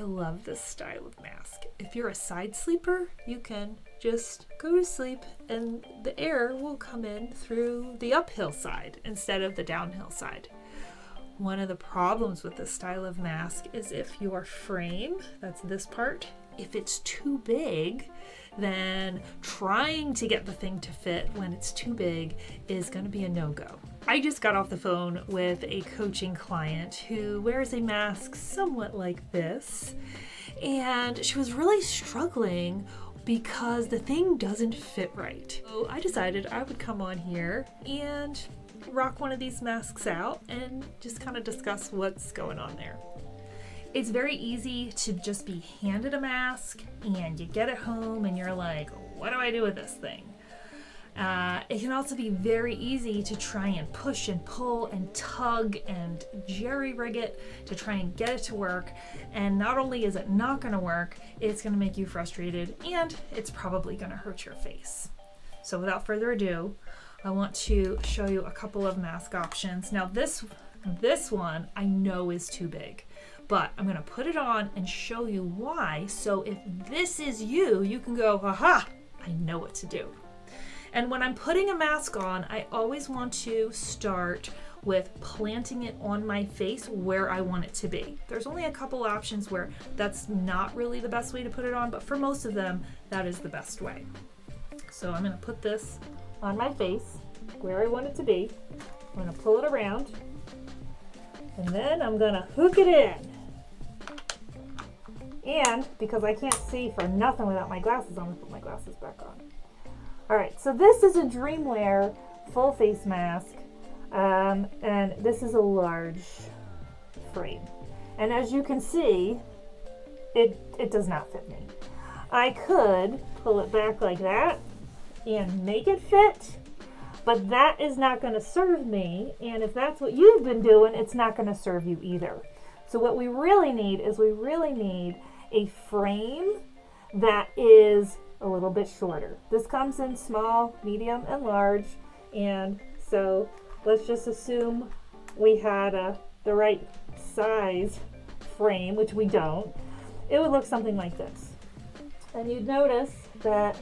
I love this style of mask. If you're a side sleeper, you can just go to sleep and the air will come in through the uphill side instead of the downhill side. One of the problems with this style of mask is if your frame, that's this part, if it's too big, then trying to get the thing to fit when it's too big is going to be a no-go. I just got off the phone with a coaching client who wears a mask somewhat like this, and she was really struggling because the thing doesn't fit right. So I decided I would come on here and rock one of these masks out and just kind of discuss what's going on there. It's very easy to just be handed a mask and you get it home and you're like, what do I do with this thing? It can also be very easy to try and push and pull and tug and jerry-rig it to try and get it to work. And not only is it not going to work, it's going to make you frustrated and it's probably going to hurt your face. So without further ado, I want to show you a couple of mask options. Now this one I know is too big, but I'm going to put it on and show you why. So if this is you, you can go, aha, I know what to do. And when I'm putting a mask on, I always want to start with planting it on my face where I want it to be. There's only a couple options where that's not really the best way to put it on, but for most of them, that is the best way. So I'm going to put this on my face where I want it to be. I'm going to pull it around, and then I'm going to hook it in. And because I can't see for nothing without my glasses, I'm going to put my glasses back on. All right, so this is a Dreamwear full face mask, and this is a large frame. And as you can see, it does not fit me. I could pull it back like that and make it fit, but that is not going to serve me. And if that's what you've been doing, it's not going to serve you either. So what we really need is a frame that is a little bit shorter. This comes in small, medium, and large. And so let's just assume we had the right size frame, which we don't. It would look something like this. And you'd notice that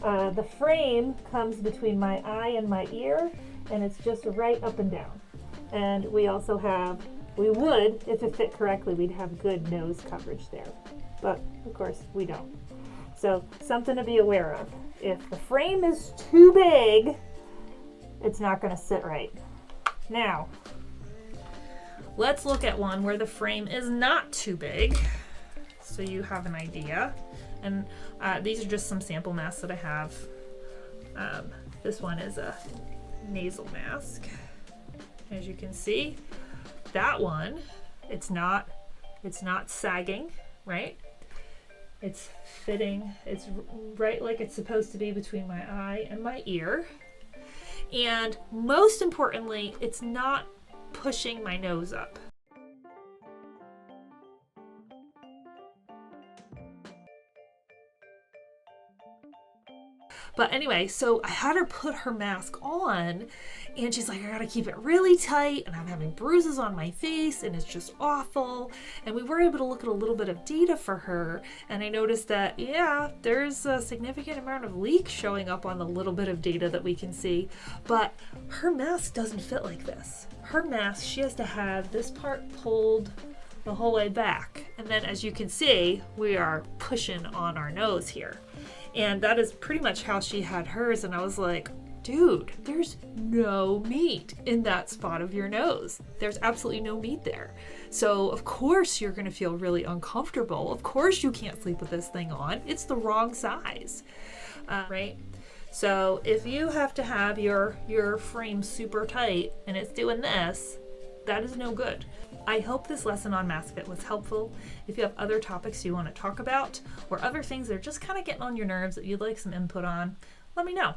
the frame comes between my eye and my ear, and it's just right up and down. And we also have, if it fit correctly, we'd have good nose coverage there. But of course we don't. So something to be aware of. If the frame is too big, it's not going to sit right. Now, let's look at one where the frame is not too big, so you have an idea. And these are just some sample masks that I have. This one is a nasal mask. As you can see, that one, it's not sagging, right? It's fitting, it's right like it's supposed to be between my eye and my ear. And most importantly, it's not pushing my nose up. But anyway, so I had her put her mask on and she's like, I gotta keep it really tight and I'm having bruises on my face and it's just awful. And we were able to look at a little bit of data for her, and I noticed that, yeah, there's a significant amount of leak showing up on the little bit of data that we can see, but her mask doesn't fit like this. Her mask, she has to have this part pulled the whole way back. And then as you can see, we are pushing on our nose here. And that is pretty much how she had hers. And I was like, dude, there's no meat in that spot of your nose. There's absolutely no meat there. So of course you're gonna feel really uncomfortable. Of course you can't sleep with this thing on. It's the wrong size, right? So if you have to have your frame super tight and it's doing this, that is no good. I hope this lesson on mask fit was helpful. If you have other topics you want to talk about or other things that are just kind of getting on your nerves that you'd like some input on, let me know.